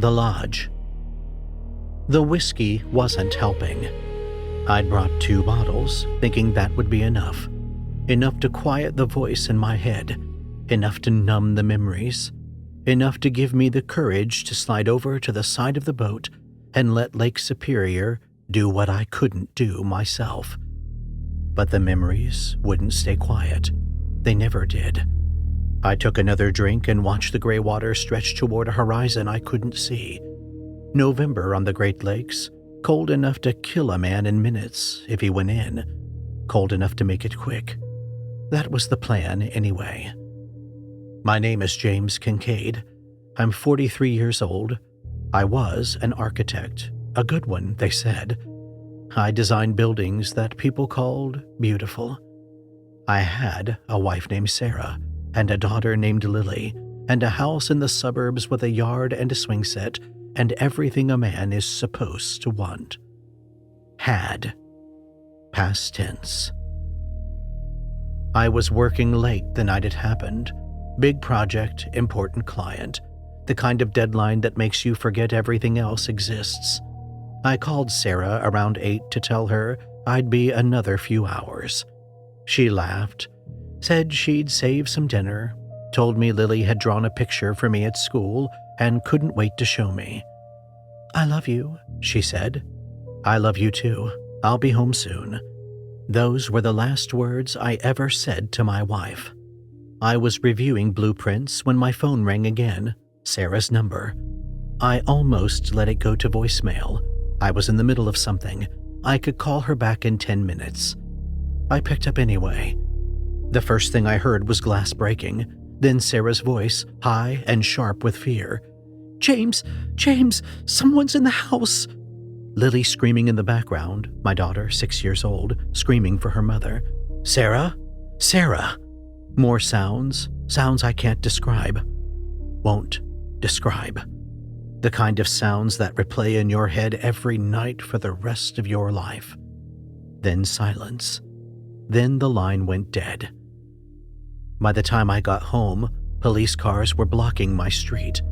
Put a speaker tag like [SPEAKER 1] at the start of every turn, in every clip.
[SPEAKER 1] The lodge. The whiskey wasn't helping. I'd brought 2 bottles, thinking that would be enough. Enough to quiet the voice in my head, enough to numb the memories, enough to give me the courage to slide over to the side of the boat and let Lake Superior do what I couldn't do myself. But the memories wouldn't stay quiet. They never did. I took another drink and watched the gray water stretch toward a horizon I couldn't see. November on the Great Lakes, cold enough to kill a man in minutes if he went in, cold enough to make it quick. That was the plan anyway. My name is James Kincaid. I'm 43 years old. I was an architect, a good one, they said. I designed buildings that people called beautiful. I had a wife named Sarah, and a daughter named Lily, and a house in the suburbs with a yard and a swing set, and everything a man is supposed to want. Had. Past tense. I was working late the night it happened. Big project, important client. The kind of deadline that makes you forget everything else exists. I called Sarah around 8 to tell her I'd be another few hours. She laughed, said she'd save some dinner, told me Lily had drawn a picture for me at school and couldn't wait to show me. "I love you," she said. "I love you too. I'll be home soon." Those were the last words I ever said to my wife. I was reviewing blueprints when my phone rang again, Sarah's number. I almost let it go to voicemail. I was in the middle of something. I could call her back in 10 minutes. I picked up anyway. The first thing I heard was glass breaking, then Sarah's voice, high and sharp with fear. James, someone's in the house." Lily screaming in the background, my daughter, 6 years old, screaming for her mother. "Sarah? Sarah!" More sounds I can't describe. Won't describe. The kind of sounds that replay in your head every night for the rest of your life. Then silence. Then the line went dead. By the time I got home, police cars were blocking my street.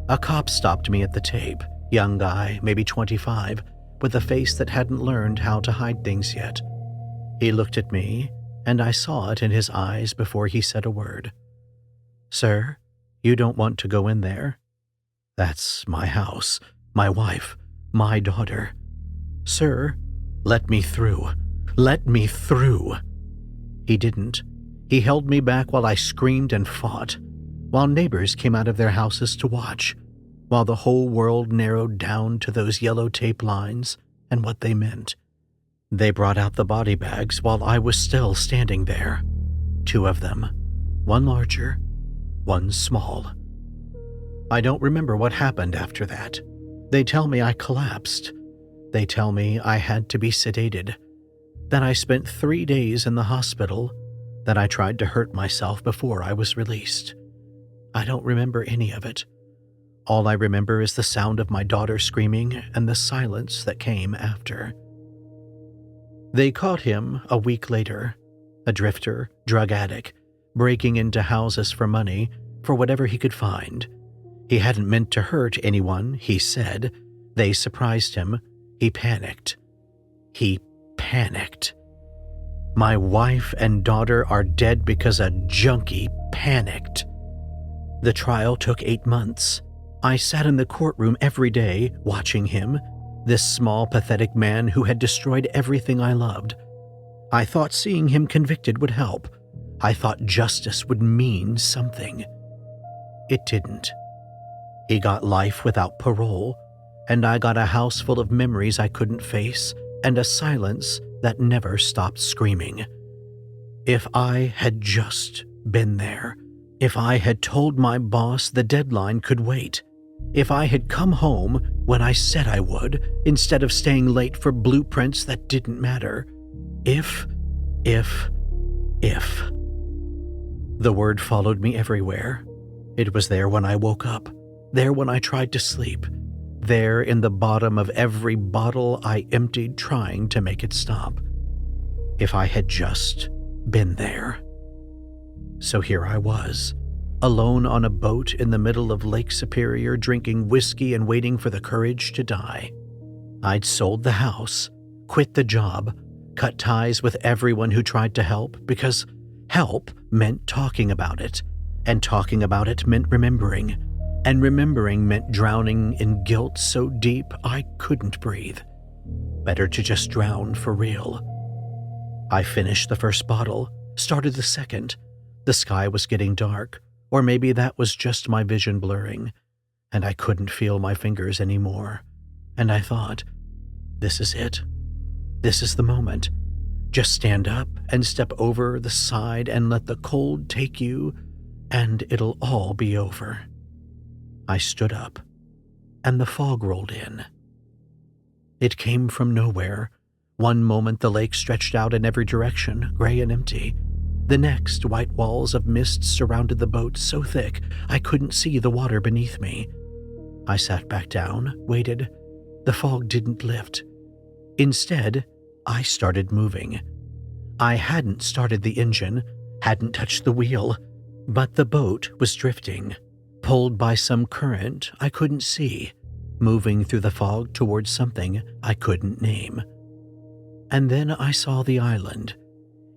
[SPEAKER 1] A cop stopped me at the tape, young guy, maybe 25, with a face that hadn't learned how to hide things yet. He looked at me, and I saw it in his eyes before he said a word. "Sir, you don't want to go in there? That's my house, my wife, my daughter. Sir, let me through. Let me through." He didn't. He held me back while I screamed and fought, while neighbors came out of their houses to watch, while the whole world narrowed down to those yellow tape lines and what they meant. They brought out the body bags while I was still standing there. 2 of them, one larger, one small. I don't remember what happened after that. They tell me I collapsed. They tell me I had to be sedated, that I spent 3 days in the hospital, that I tried to hurt myself before I was released. I don't remember any of it. All I remember is the sound of my daughter screaming and the silence that came after. They caught him a week later, a drifter, drug addict, breaking into houses for money, for whatever he could find. He hadn't meant to hurt anyone, he said. They surprised him. He panicked. He panicked. My wife and daughter are dead because a junkie panicked. The trial took 8 months. I sat in the courtroom every day watching him, this small, pathetic man who had destroyed everything I loved. I thought seeing him convicted would help. I thought justice would mean something. It didn't. He got life without parole, and I got a house full of memories I couldn't face and a silence that never stopped screaming. If I had just been there, if I had told my boss the deadline could wait, if I had come home when I said I would, instead of staying late for blueprints that didn't matter. If. The word followed me everywhere. It was there when I woke up, there when I tried to sleep, there in the bottom of every bottle I emptied trying to make it stop. If I had just been there. So here I was, alone on a boat in the middle of Lake Superior drinking whiskey and waiting for the courage to die. I'd sold the house, quit the job, cut ties with everyone who tried to help because help meant talking about it, and talking about it meant remembering, and remembering meant drowning in guilt so deep I couldn't breathe. Better to just drown for real. I finished the first bottle, started the second. The sky was getting dark, or maybe that was just my vision blurring, and I couldn't feel my fingers anymore. And I thought, this is it. This is the moment. Just stand up and step over the side and let the cold take you, and it'll all be over. I stood up, and the fog rolled in. It came from nowhere. One moment the lake stretched out in every direction, gray and empty. The next, white walls of mist surrounded the boat so thick I couldn't see the water beneath me. I sat back down, waited. The fog didn't lift. Instead, I started moving. I hadn't started the engine, hadn't touched the wheel, but the boat was drifting, pulled by some current I couldn't see, moving through the fog towards something I couldn't name. And then I saw the island.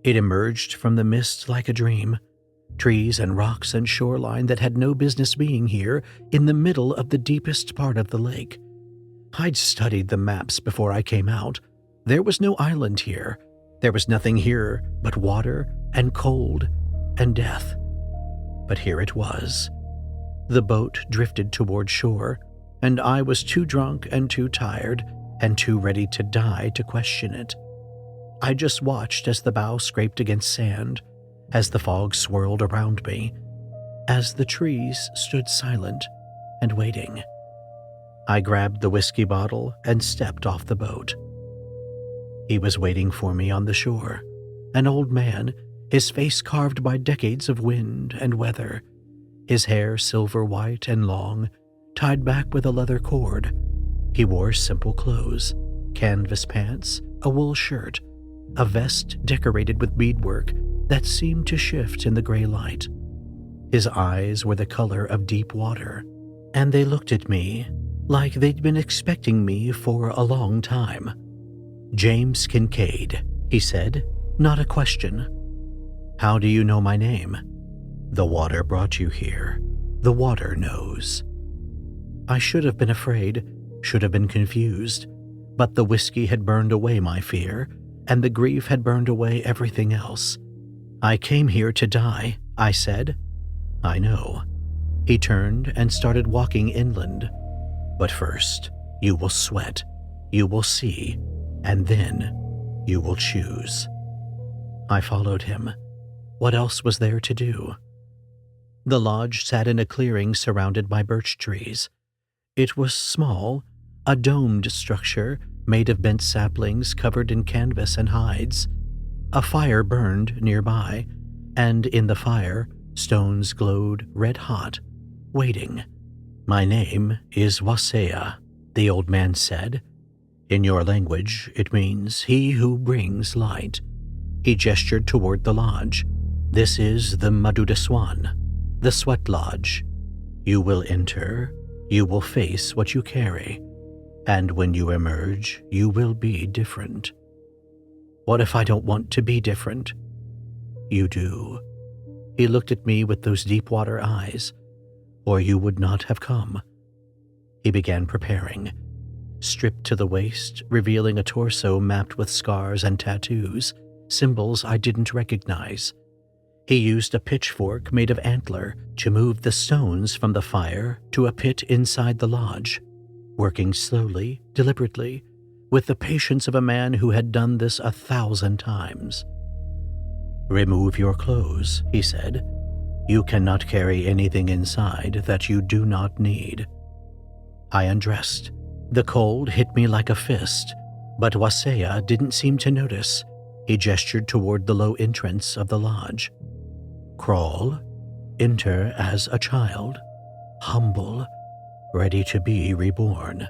[SPEAKER 1] It emerged from the mist like a dream. Trees and rocks and shoreline that had no business being here in the middle of the deepest part of the lake. I'd studied the maps before I came out. There was no island here. There was nothing here but water and cold and death. But here it was. The boat drifted toward shore, and I was too drunk and too tired and too ready to die to question it. I just watched as the bow scraped against sand, as the fog swirled around me, as the trees stood silent and waiting. I grabbed the whiskey bottle and stepped off the boat. He was waiting for me on the shore, an old man, his face carved by decades of wind and weather, his hair silver white and long, tied back with a leather cord. He wore simple clothes, canvas pants, a wool shirt, a vest decorated with beadwork that seemed to shift in the gray light. His eyes were the color of deep water, and they looked at me like they'd been expecting me for a long time. "James Kincaid," he said, not a question. "How do you know my name?" "The water brought you here. The water knows." I should have been afraid, should have been confused, but the whiskey had burned away my fear, and the grief had burned away everything else. "I came here to die," I said. "I know." He turned and started walking inland. "But first, you will sweat, you will see, and then you will choose." I followed him. What else was there to do? The lodge sat in a clearing surrounded by birch trees. It was small, a domed structure made of bent saplings covered in canvas and hides. A fire burned nearby, and in the fire, stones glowed red-hot, waiting. "My name is Wasea," the old man said. "In your language, it means he who brings light." He gestured toward the lodge. "This is the madoodiswan, the sweat lodge. You will enter, you will face what you carry, and when you emerge, you will be different." "What if I don't want to be different?" "You do." He looked at me with those deep water eyes. "Or you would not have come." He began preparing. Stripped to the waist, revealing a torso mapped with scars and tattoos, symbols I didn't recognize. He used a pitchfork made of antler to move the stones from the fire to a pit inside the lodge, working slowly, deliberately, with the patience of a man who had done this 1,000 times. "Remove your clothes," he said. "You cannot carry anything inside that you do not need." I undressed. The cold hit me like a fist, but Wasea didn't seem to notice. He gestured toward the low entrance of the lodge. "Crawl, enter as a child, humble, ready to be reborn."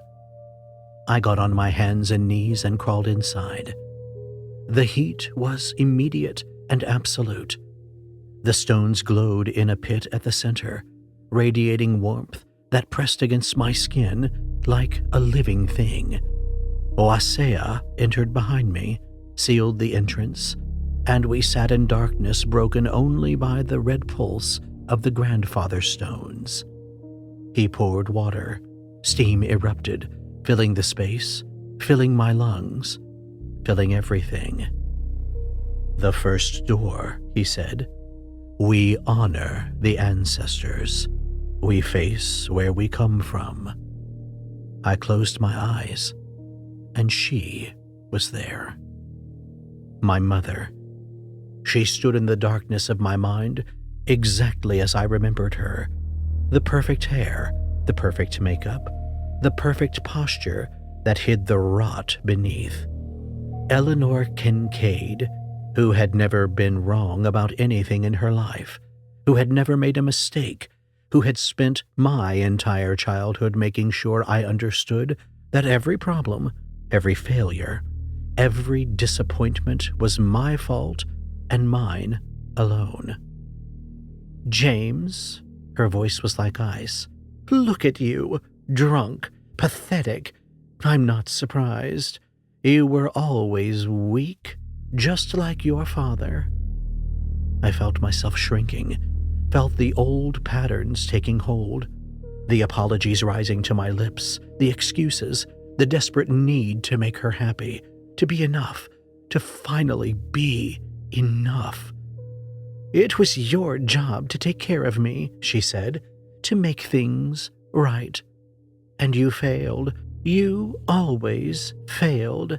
[SPEAKER 1] I got on my hands and knees and crawled inside. The heat was immediate and absolute. The stones glowed in a pit at the center, radiating warmth that pressed against my skin like a living thing. Oasea entered behind me, sealed the entrance, and we sat in darkness broken only by the red pulse of the grandfather stones. He poured water. Steam erupted, filling the space, filling my lungs, filling everything. "The first door," he said. "We honor the ancestors. We face where we come from." I closed my eyes, and she was there. My mother. She stood in the darkness of my mind exactly as I remembered her. The perfect hair, the perfect makeup, the perfect posture that hid the rot beneath. Eleanor Kincaid, who had never been wrong about anything in her life, who had never made a mistake, who had spent my entire childhood making sure I understood that every problem, every failure, every disappointment was my fault and mine alone. "James," her voice was like ice, "look at you, drunk, pathetic. I'm not surprised. You were always weak, just like your father." I felt myself shrinking, felt the old patterns taking hold, the apologies rising to my lips, the excuses, the desperate need to make her happy, to be enough, to finally be enough. "It was your job to take care of me," she said, "to make things right. And you failed. You always failed.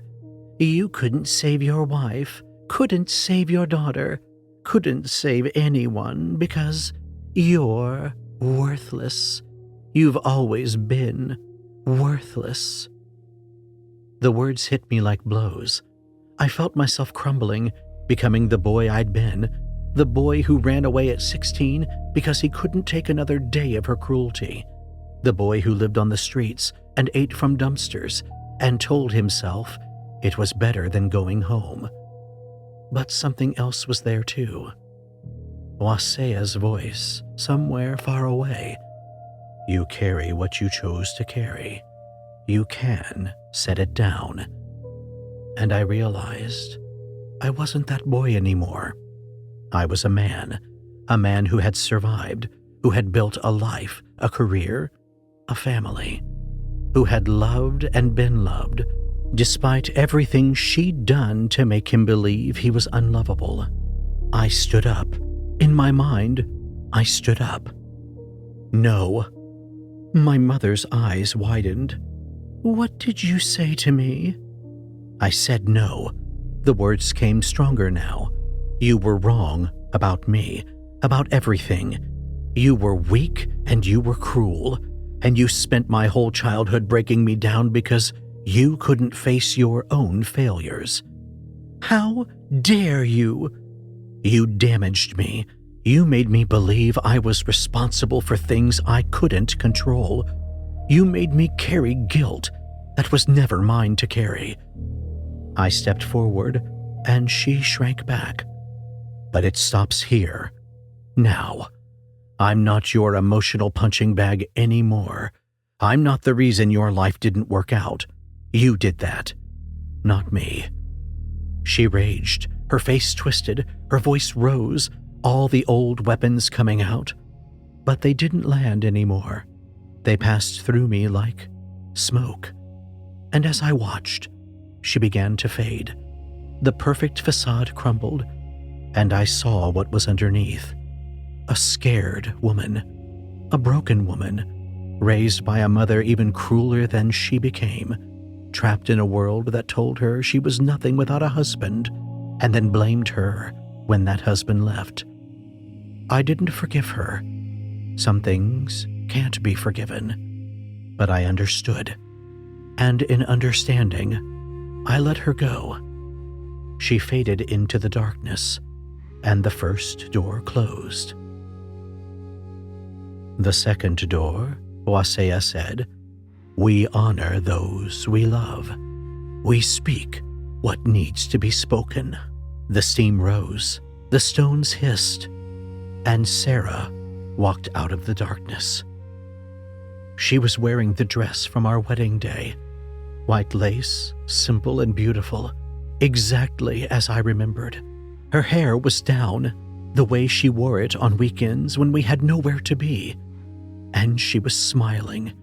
[SPEAKER 1] You couldn't save your wife, couldn't save your daughter, couldn't save anyone because you're worthless. You've always been worthless." The words hit me like blows. I felt myself crumbling, becoming the boy I'd been, the boy who ran away at 16 because he couldn't take another day of her cruelty, the boy who lived on the streets and ate from dumpsters and told himself it was better than going home. But something else was there too. Wasea's voice, somewhere far away. "You carry what you chose to carry. You can set it down." And I realized I wasn't that boy anymore. I was a man who had survived, who had built a life, a career, a family, who had loved and been loved, despite everything she'd done to make him believe he was unlovable. I stood up. In my mind, I stood up. "No." My mother's eyes widened. "What did you say to me?" I said no. The words came stronger now. "You were wrong about me, about everything. You were weak and you were cruel, and you spent my whole childhood breaking me down because you couldn't face your own failures. How dare you? You damaged me. You made me believe I was responsible for things I couldn't control. You made me carry guilt that was never mine to carry." I stepped forward, and she shrank back. "But it stops here. Now. I'm not your emotional punching bag anymore. I'm not the reason your life didn't work out. You did that, not me." She raged, her face twisted, her voice rose, all the old weapons coming out. But they didn't land anymore. They passed through me like smoke. And as I watched, she began to fade. The perfect facade crumbled, and I saw what was underneath. A scared woman, a broken woman, raised by a mother even crueler than she became, trapped in a world that told her she was nothing without a husband, and then blamed her when that husband left. I didn't forgive her. Some things can't be forgiven. But I understood. And in understanding, I let her go. She faded into the darkness, and the first door closed. "The second door," Wasea said, "we honor those we love. We speak what needs to be spoken." The steam rose. The stones hissed. and Sarah walked out of the darkness. She was wearing the dress from our wedding day, white lace, simple and beautiful, exactly as I remembered. Her hair was down, the way she wore it on weekends when we had nowhere to be, and she was smiling.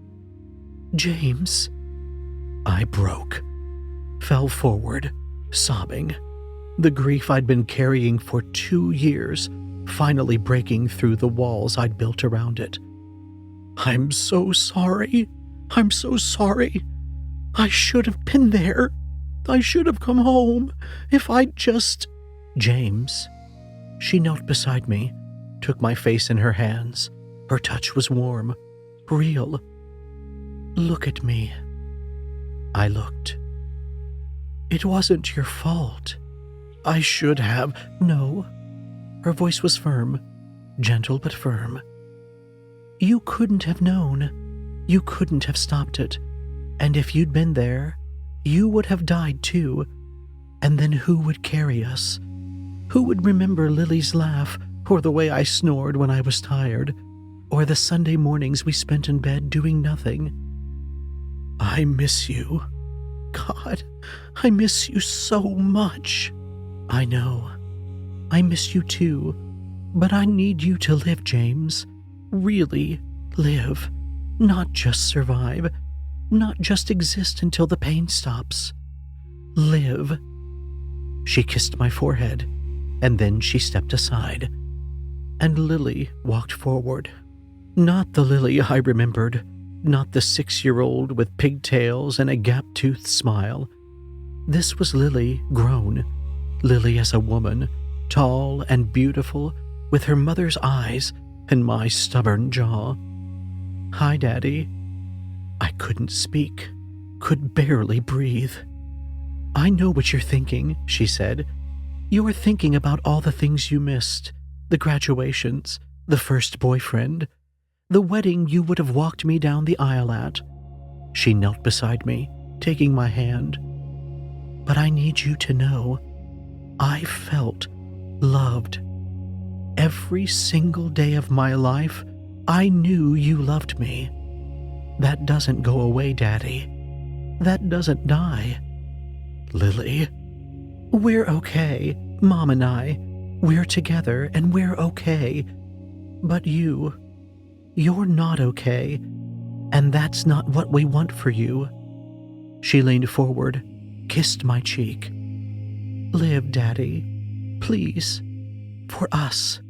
[SPEAKER 1] "James." I broke, fell forward, sobbing, the grief I'd been carrying for 2 years finally breaking through the walls I'd built around it. "I'm so sorry. I'm so sorry. I should have been there. I should have come home. If I'd just—" "James." She knelt beside me, took my face in her hands. Her touch was warm, real. "Look at me." I looked. "It wasn't your fault. I should have—" "No." Her voice was firm, gentle but firm. "You couldn't have known. You couldn't have stopped it. And if you'd been there, you would have died too. And then who would carry us? Who would remember Lily's laugh, or the way I snored when I was tired, or the Sunday mornings we spent in bed doing nothing? I miss you. God, I miss you so much." "I know. I miss you too. But I need you to live, James. Really live. Not just survive. Not just exist until the pain stops. Live." She kissed my forehead, and then she stepped aside, and Lily walked forward. Not the Lily I remembered, not the 6-year-old with pigtails and a gap-toothed smile. This was Lily grown, Lily as a woman, tall and beautiful, with her mother's eyes and my stubborn jaw. "Hi, Daddy." I couldn't speak, could barely breathe. "I know what you're thinking," she said. "You're thinking about all the things you missed, the graduations, the first boyfriend, the wedding you would have walked me down the aisle at." She knelt beside me, taking my hand. "But I need you to know, I felt loved. Every single day of my life, I knew you loved me. That doesn't go away, Daddy. That doesn't die. Lily, we're okay, Mom and I. We're together and we're okay. But you're not okay, and that's not what we want for you." She leaned forward, kissed my cheek. "Live, Daddy. Please. For us."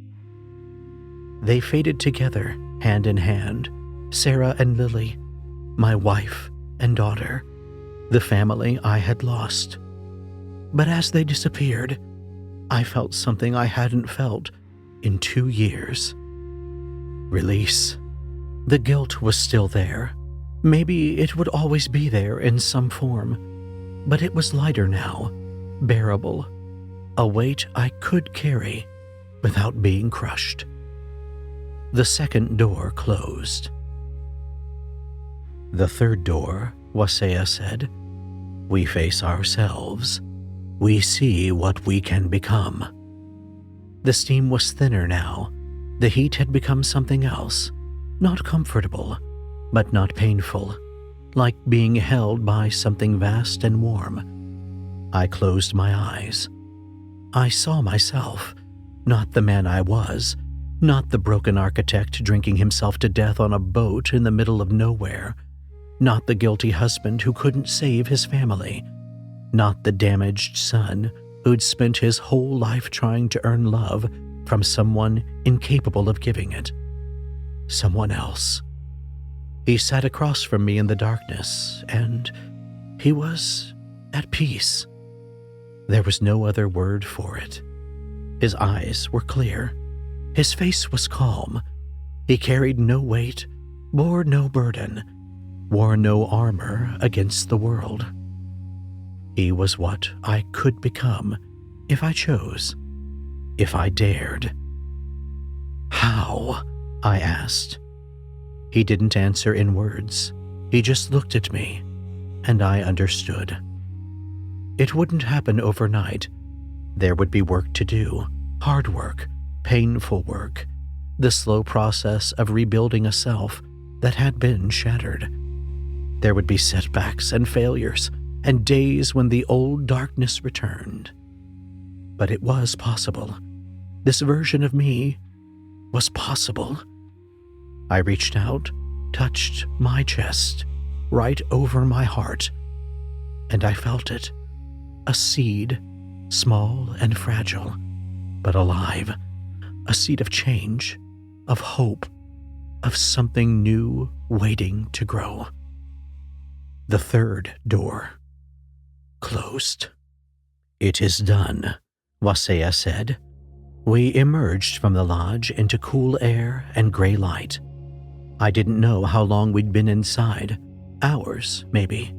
[SPEAKER 1] They faded together, hand in hand, Sarah and Lily, my wife and daughter, the family I had lost. But as they disappeared, I felt something I hadn't felt in 2 years. Release. The guilt was still there. Maybe it would always be there in some form, but it was lighter now, bearable, a weight I could carry without being crushed. The second door closed. "The third door," Wasea said. "We face ourselves. We see what we can become." The steam was thinner now. The heat had become something else, not comfortable, but not painful, like being held by something vast and warm. I closed my eyes. I saw myself, not the man I was, not the broken architect drinking himself to death on a boat in the middle of nowhere, not the guilty husband who couldn't save his family, not the damaged son who'd spent his whole life trying to earn love from someone incapable of giving it. Someone else. He sat across from me in the darkness, and he was at peace. There was no other word for it. His eyes were clear. His face was calm. He carried no weight, bore no burden, wore no armor against the world. He was what I could become if I chose, if I dared. "How?" I asked. He didn't answer in words. He just looked at me, and I understood. It wouldn't happen overnight. There would be work to do, hard work, painful work, the slow process of rebuilding a self that had been shattered. There would be setbacks and failures, and days when the old darkness returned. But it was possible. This version of me was possible. I reached out, touched my chest, right over my heart, and I felt it. A seed, small and fragile, but alive. A seed of change, of hope, of something new waiting to grow. The third door. Closed. "It is done," Wasea said. We emerged from the lodge into cool air and gray light. I didn't know how long we'd been inside. Hours, maybe.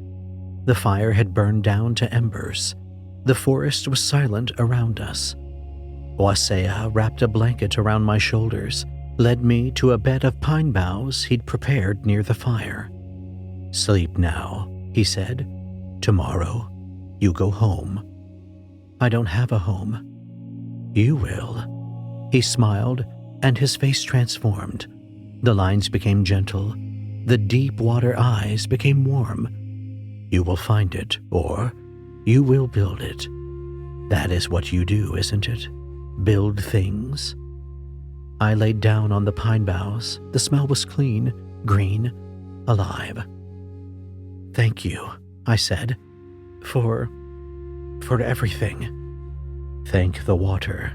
[SPEAKER 1] The fire had burned down to embers. The forest was silent around us. Wasea wrapped a blanket around my shoulders, led me to a bed of pine boughs he'd prepared near the fire. "Sleep now," he said. "Tomorrow, you go home." "I don't have a home." "You will." He smiled, and his face transformed. The lines became gentle. The deep water eyes became warm. "You will find it, or you will build it. That is what you do, isn't it? Build things." I laid down on the pine boughs. The smell was clean, green, alive. "Thank you," I said, for everything. Thank the water.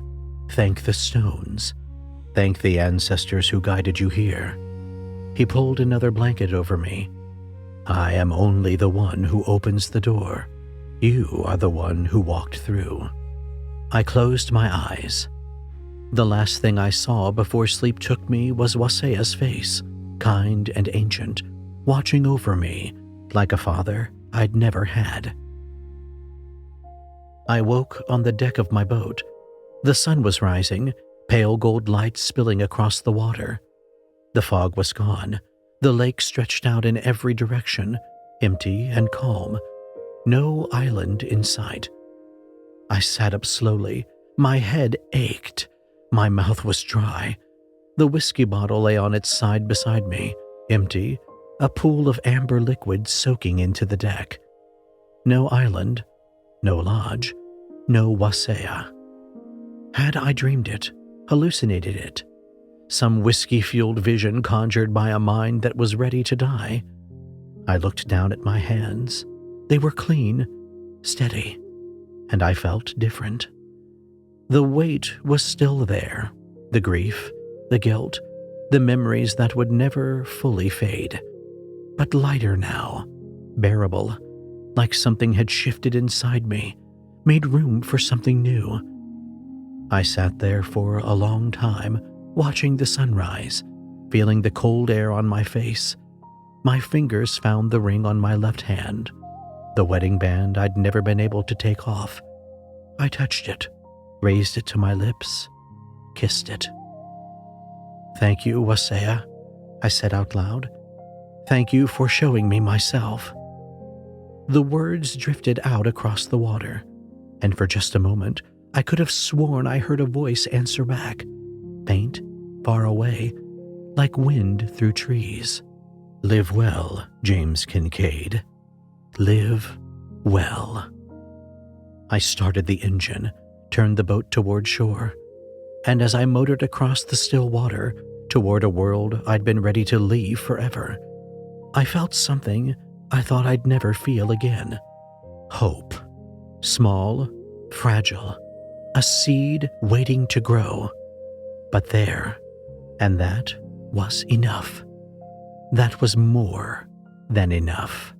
[SPEAKER 1] Thank the stones. Thank the ancestors who guided you here. He pulled another blanket over me. "I am only the one who opens the door. You are the one who walked through." I closed my eyes. The last thing I saw before sleep took me was Wasea's face, kind and ancient, watching over me like a father I'd never had. I woke on the deck of my boat. The sun was rising, pale gold light spilling across the water. The fog was gone. The lake stretched out in every direction, empty and calm. No island in sight. I sat up slowly. My head ached. My mouth was dry. The whiskey bottle lay on its side beside me, empty, a pool of amber liquid soaking into the deck. No island, no lodge, no Wasea. Had I dreamed it, hallucinated it? Some whiskey-fueled vision conjured by a mind that was ready to die? I looked down at my hands. They were clean, steady, and I felt different. The weight was still there, the grief, the guilt, the memories that would never fully fade. But lighter now, bearable, like something had shifted inside me, made room for something new. I sat there for a long time, watching the sunrise, feeling the cold air on my face. My fingers found the ring on my left hand, the wedding band I'd never been able to take off. I touched it, raised it to my lips, kissed it. "Thank you, Wasea," I said out loud. "Thank you for showing me myself." The words drifted out across the water, and for just a moment, I could have sworn I heard a voice answer back, faint, far away, like wind through trees. "Live well, James Kincaid. Live well." I started the engine, turned the boat toward shore, and as I motored across the still water toward a world I'd been ready to leave forever, I felt something I thought I'd never feel again. Hope. Small, fragile, a seed waiting to grow. But there, and that was enough. That was more than enough.